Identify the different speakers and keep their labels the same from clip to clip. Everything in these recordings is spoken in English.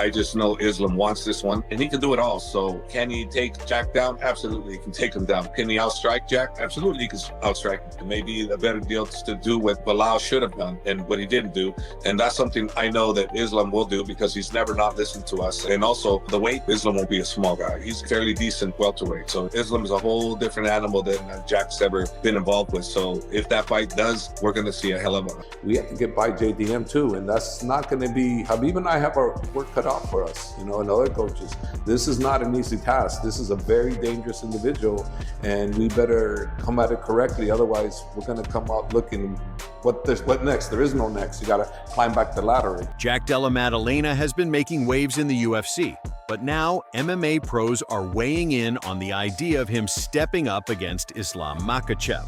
Speaker 1: I just know Islam wants this one, and he can do it all. So can he take Jack down? Absolutely, he can take him down. Can he outstrike Jack? Absolutely, he can outstrike him. Maybe a better deal to do what Bilal should have done and what he didn't do. And that's something I know that Islam will do because he's never not listened to us. And also the weight, Islam won't be a small guy. He's fairly decent welterweight. So Islam is a whole different animal than Jack's ever been involved with. So if that fight does, we're going to see a hell of a...
Speaker 2: We have to get by JDM too, and that's not going to be... Khabib and I have our work cut out for us, and other coaches. This is not an easy task. This is a very dangerous individual, and we better come at it correctly. Otherwise, we're going to come out looking, what next? There is no next. You got to climb back the ladder.
Speaker 3: Jack Della Maddalena has been making waves in the UFC, but now MMA pros are weighing in on the idea of him stepping up against Islam Makhachev.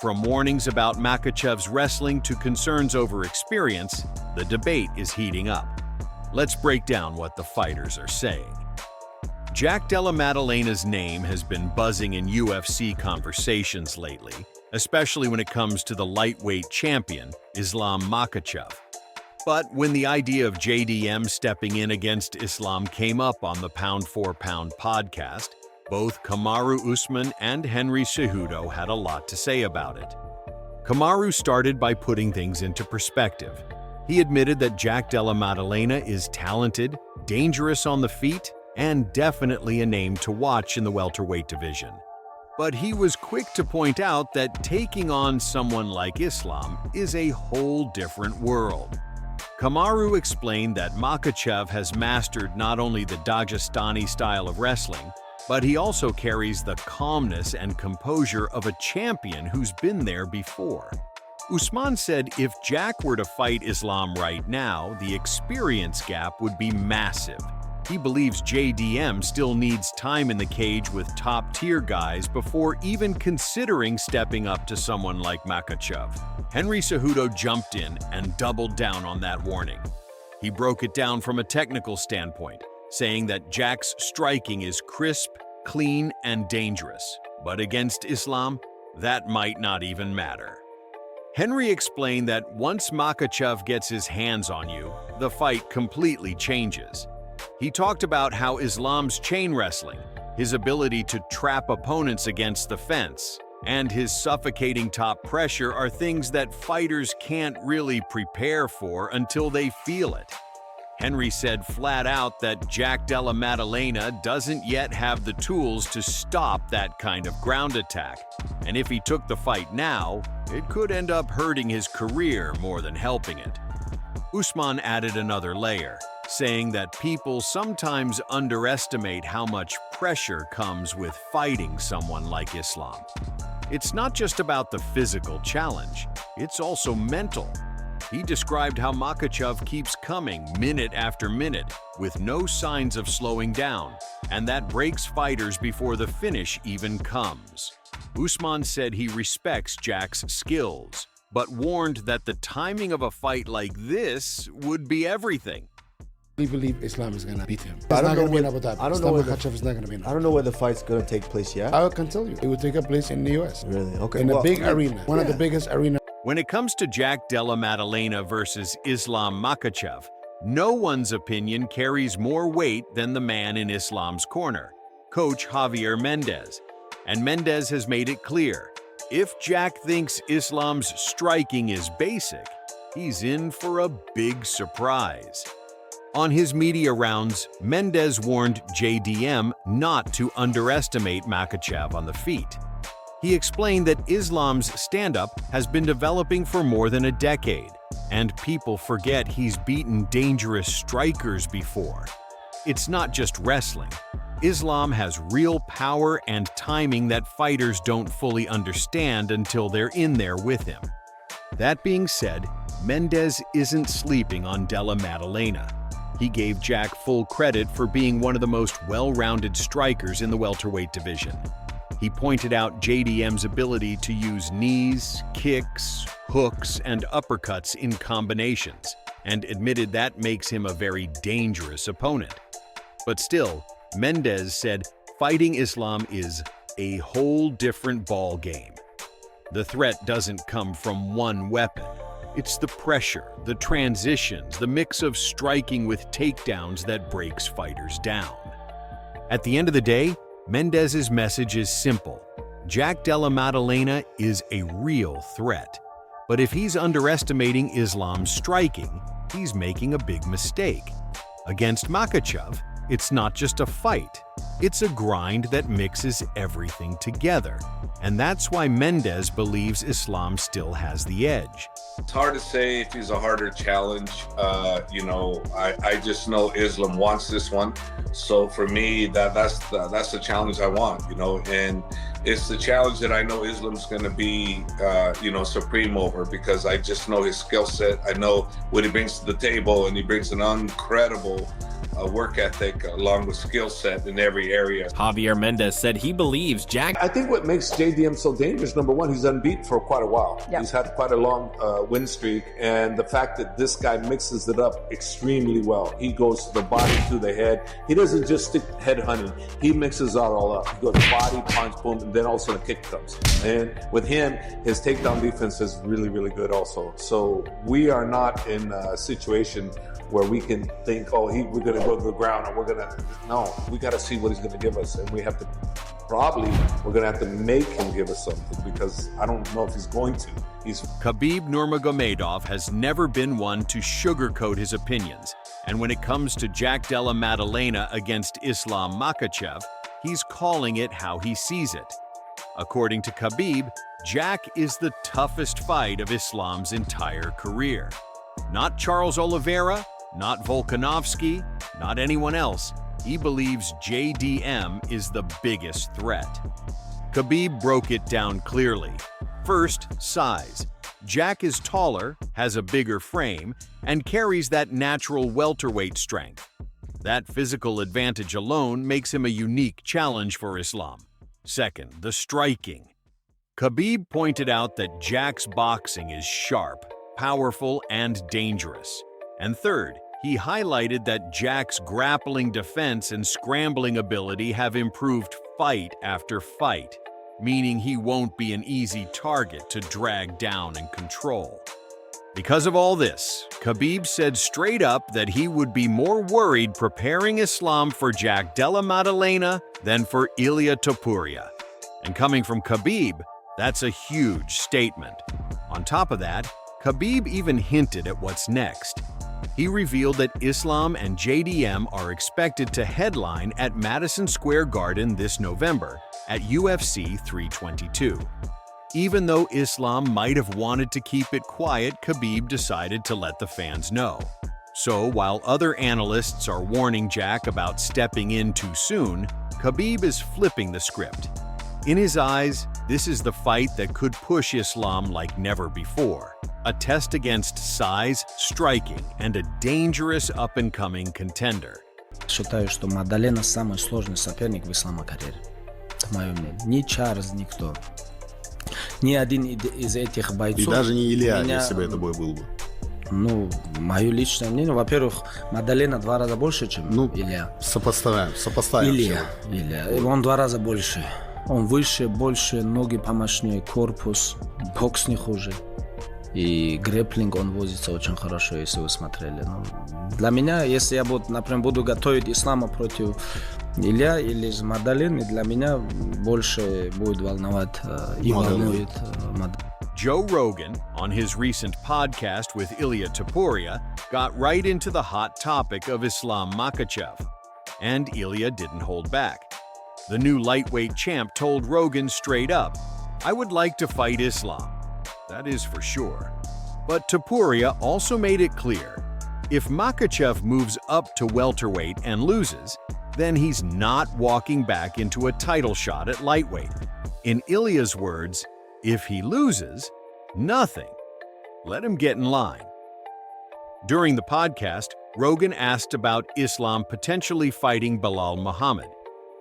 Speaker 3: From warnings about Makhachev's wrestling to concerns over experience, the debate is heating up. Let's break down what the fighters are saying. Jack Della Maddalena's name has been buzzing in UFC conversations lately, especially when it comes to the lightweight champion, Islam Makhachev. But when the idea of JDM stepping in against Islam came up on the Pound for Pound podcast, both Kamaru Usman and Henry Cejudo had a lot to say about it. Kamaru started by putting things into perspective. He admitted that Jack Della Maddalena is talented, dangerous on the feet, and definitely a name to watch in the welterweight division. But he was quick to point out that taking on someone like Islam is a whole different world. Kamaru explained that Makhachev has mastered not only the Dagestani style of wrestling, but he also carries the calmness and composure of a champion who's been there before. Usman said if Jack were to fight Islam right now, the experience gap would be massive. He believes JDM still needs time in the cage with top-tier guys before even considering stepping up to someone like Makhachev. Henry Cejudo jumped in and doubled down on that warning. He broke it down from a technical standpoint, saying that Jack's striking is crisp, clean, and dangerous. But against Islam, that might not even matter. Henry explained that once Makhachev gets his hands on you, the fight completely changes. He talked about how Islam's chain wrestling, his ability to trap opponents against the fence, and his suffocating top pressure are things that fighters can't really prepare for until they feel it. Henry said flat out that Jack Della Maddalena doesn't yet have the tools to stop that kind of ground attack, and if he took the fight now, it could end up hurting his career more than helping it. Usman added another layer, saying that people sometimes underestimate how much pressure comes with fighting someone like Islam. It's not just about the physical challenge, it's also mental. He described how Makhachev keeps coming minute after minute with no signs of slowing down, and that breaks fighters before the finish even comes. Usman said he respects Jack's skills, but warned that the timing of a fight like this would be everything.
Speaker 4: We believe Islam is going to beat him. It's
Speaker 5: I don't
Speaker 4: not
Speaker 5: know
Speaker 4: going to be in
Speaker 5: where-
Speaker 4: Abu Dhabi.
Speaker 5: I don't
Speaker 4: Islam
Speaker 5: know
Speaker 4: Makhachev is not going to be in Abu
Speaker 5: I don't know where the fight's gonna take place yet.
Speaker 4: Dhabi. I can tell you, it will take place in the US.
Speaker 5: Really? Okay.
Speaker 4: In a
Speaker 5: well,
Speaker 4: big arena. One of the
Speaker 5: yeah.
Speaker 4: biggest arenas.
Speaker 3: When it comes to Jack Della Maddalena versus Islam Makhachev, no one's opinion carries more weight than the man in Islam's corner, Coach Javier Mendez. And Mendez has made it clear, if Jack thinks Islam's striking is basic, he's in for a big surprise. On his media rounds, Mendez warned JDM not to underestimate Makhachev on the feet. He explained that Islam's stand-up has been developing for more than a decade, and people forget he's beaten dangerous strikers before. It's not just wrestling. Islam has real power and timing that fighters don't fully understand until they're in there with him. That being said, Mendez isn't sleeping on Della Maddalena. He gave Jack full credit for being one of the most well-rounded strikers in the welterweight division. He pointed out JDM's ability to use knees, kicks, hooks, and uppercuts in combinations, and admitted that makes him a very dangerous opponent. But still, Mendez said fighting Islam is a whole different ball game. The threat doesn't come from one weapon. It's the pressure, the transitions, the mix of striking with takedowns that breaks fighters down. At the end of the day, Mendez's message is simple. Jack Della Maddalena is a real threat. But if he's underestimating Islam's striking, he's making a big mistake. Against Makhachev, it's not just a fight. It's a grind that mixes everything together. And that's why Mendez believes Islam still has the edge.
Speaker 1: It's hard to say if he's a harder challenge. I just know Islam wants this one. So for me, that's the challenge I want, and it's the challenge that I know Islam's going to be, supreme over, because I just know his skill set. I know what he brings to the table, and he brings an incredible work ethic along with skill set in every area.
Speaker 6: Javier Mendez said he believes Jack.
Speaker 2: I think what makes JDM so dangerous, number one, he's unbeaten for quite a while.
Speaker 7: Yep.
Speaker 2: He's had quite a long win streak, and the fact that this guy mixes it up extremely well. He goes to the body, to the head. He doesn't just stick head hunting. He mixes it all up. He goes body, punch, boom, and then also the kick comes. And with him, his takedown defense is really, really good also. So we are not in a situation where we can think, we're going to go to the ground and we got to see what he's going to give us. And we're going to have to make him give us something, because I don't know if he's going to.
Speaker 3: Khabib Nurmagomedov has never been one to sugarcoat his opinions. And when it comes to Jack Della Maddalena against Islam Makhachev, he's calling it how he sees it. According to Khabib, Jack is the toughest fight of Islam's entire career. Not Charles Oliveira, not Volkanovski, not anyone else. He believes JDM is the biggest threat. Khabib broke it down clearly. First, size. Jack is taller, has a bigger frame, and carries that natural welterweight strength. That physical advantage alone makes him a unique challenge for Islam. Second, the striking. Khabib pointed out that Jack's boxing is sharp, powerful, and dangerous. And third, he highlighted that Jack's grappling defense and scrambling ability have improved fight after fight, meaning he won't be an easy target to drag down and control. Because of all this, Khabib said straight up that he would be more worried preparing Islam for Jack Della Maddalena than for Ilia Topuria. And coming from Khabib, that's a huge statement. On top of that, Khabib even hinted at what's next. He revealed that Islam and JDM are expected to headline at Madison Square Garden this November at UFC 322. Even though Islam might have wanted to keep it quiet, Khabib decided to let the fans know. So while other analysts are warning Jack about stepping in too soon, Khabib is flipping the script. In his eyes, this is the fight that could push Islam like never before. A test against size, striking, and a dangerous up-and-coming contender.
Speaker 8: Считаю, что Мадалена самый сложный соперник в Ислама карьере. Это мое мнение. Ни Чарльз, никто. Ни один из этих бойцов...
Speaker 5: И даже не Илья, если бы это бой был бы.
Speaker 8: Мое личное мнение, во-первых, Мадалена 2 раза больше, чем Илья.
Speaker 5: Сопоставим.
Speaker 8: Илья. Он 2 раза больше. Он выше, больше, ноги помощнее, корпус, бокс не хуже. И грэпплинг он возится очень хорошо, если вы смотрели. Для меня, если я буду готовить Ислама против Илья или с Маддаленой, для меня больше будет волновать и волнует Мадалена.
Speaker 3: Joe Rogan, on his recent podcast with Ilia Topuria, got right into the hot topic of Islam Makhachev. And Ilia didn't hold back. The new lightweight champ told Rogan straight up, "I would like to fight Islam. That is for sure." But Topuria also made it clear, if Makhachev moves up to welterweight and loses, then he's not walking back into a title shot at lightweight. In Ilia's words, if he loses, nothing. Let him get in line. During the podcast, Rogan asked about Islam potentially fighting Belal Muhammad,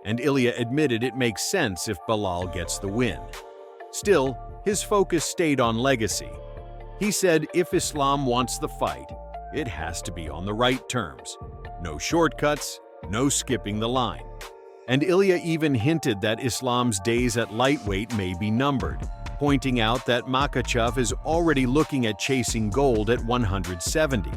Speaker 3: and Ilia admitted it makes sense if Belal gets the win. Still, his focus stayed on legacy. He said if Islam wants the fight, it has to be on the right terms. No shortcuts, no skipping the line. And Ilia even hinted that Islam's days at lightweight may be numbered. pointing out that Makhachev is already looking at chasing gold at 170.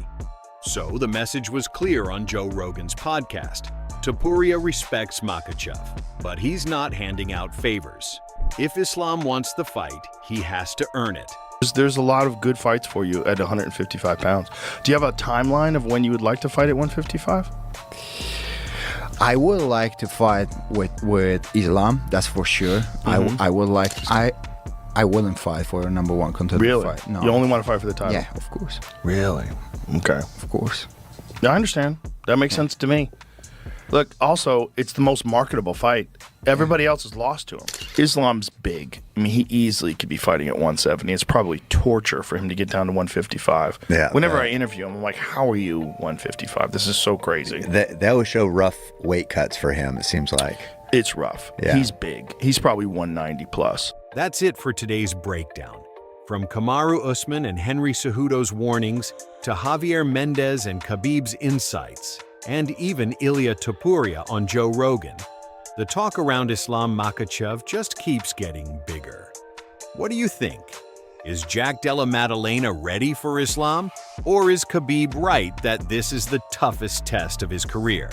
Speaker 3: So the message was clear on Joe Rogan's podcast. Topuria respects Makhachev, but he's not handing out favors. If Islam wants the fight, he has to earn it.
Speaker 7: There's a lot of good fights for you at 155 pounds. Do you have a timeline of when you would like to fight at 155?
Speaker 9: I would like to fight with Islam, that's for sure. I would like. I wouldn't fight for a number one contender.
Speaker 7: Really?
Speaker 9: Fight. No.
Speaker 7: You only want to fight for the title?
Speaker 9: Yeah, of course.
Speaker 7: Really? Okay.
Speaker 9: Of course.
Speaker 7: I understand. That makes sense to me. Look, also, it's the most marketable fight. Everybody else has lost to him. Islam's big. I mean, he easily could be fighting at 170. It's probably torture for him to get down to 155.
Speaker 10: Yeah.
Speaker 7: Whenever I interview him, I'm like, how are you 155? This is so crazy.
Speaker 10: That will show rough weight cuts for him, it seems like.
Speaker 7: It's rough.
Speaker 10: Yeah.
Speaker 7: He's big. He's probably 190 plus.
Speaker 3: That's it for today's breakdown. From Kamaru Usman and Henry Cejudo's warnings to Javier Mendez and Khabib's insights, and even Ilia Topuria on Joe Rogan, the talk around Islam Makhachev just keeps getting bigger. What do you think? Is Jack Della Maddalena ready for Islam? Or is Khabib right that this is the toughest test of his career?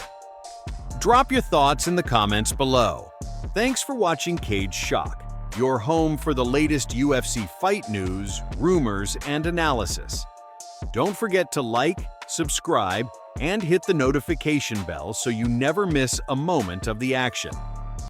Speaker 3: Drop your thoughts in the comments below. Thanks for watching Cage Shock, your home for the latest UFC fight news, rumors, and analysis. Don't forget to like, subscribe, and hit the notification bell so you never miss a moment of the action.